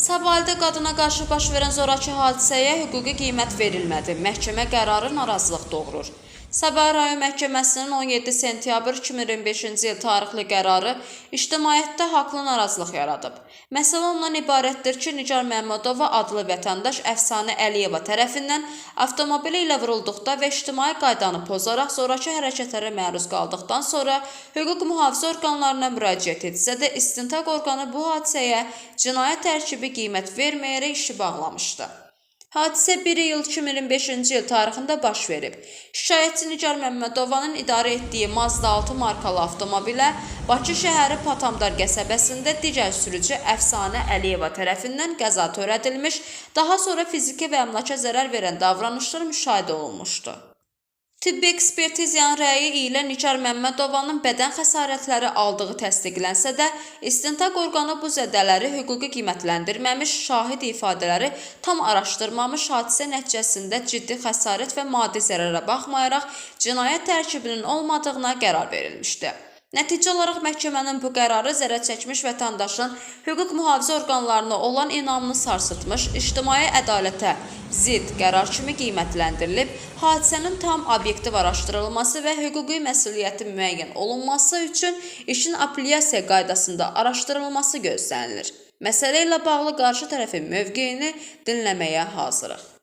Səbaildə qadına qarşı baş verən zorakı hadisəyə hüquqi qiymət verilmədi. Məhkəmə qərarı narazılıq doğurur. Səbail rayon məhkəməsinin 17 sentyabr 2025-ci il tarixli qərarı ictimaiyyətdə haqlı narazılıq yaradıb. Məsələ ondan ibarətdir ki, Nigar Məmmədova adlı vətəndaş Əfsanə Əliyeva tərəfindən avtomobili ilə vurulduqda və ictimai qaydanı pozaraq zorakı hərəkətlərə məruz qaldıqdan sonra hüquq mühafizə orqanlarına müraciət etsə də istintaq orqanı bu hadisəyə cinayət tərkibi qiymət verməyərək işi bağlamışdı. Hadisə 1 iyul 2025-ci il tarixində baş verib. Şikayətçi Nigar Məmmədovanın idarə etdiyi Mazda 6 markalı avtomobilə Bakı şəhəri Patamdar qəsəbəsində digər sürücü Əfsanə Əliyeva tərəfindən qəza törədilmiş, daha sonra fiziki və əmlaka zərər verən davranışlar müşahidə olunmuşdu. Tibbi ekspertiziyanın rəyi ilə Nigar Məmmədovanın bədən xəsarətləri aldığı təsdiqlənsə də, istintaq orqanı bu zədələri hüquqi qiymətləndirməmiş, şahid ifadələri tam araşdırmamış, hadisə nəticəsində ciddi xəsarət və maddi zərərə baxmayaraq cinayət tərkibinin olmadığına qərar verilmişdi. Nəticə olaraq məhkəmənin bu qərarı zərər çəkmiş vətəndaşın hüquq mühafizə orqanlarına olan inamını sarsıtmış, ictimai ədalətə zidd qərar kimi qiymətləndirilib, hadisənin tam obyektiv araşdırılması və hüquqi məsuliyyətin müəyyən olunması üçün işin apellyasiya qaydasında araşdırılması gözlənilir. Məsələ ilə bağlı qarşı tərəfin mövqeyini dinləməyə hazırıq.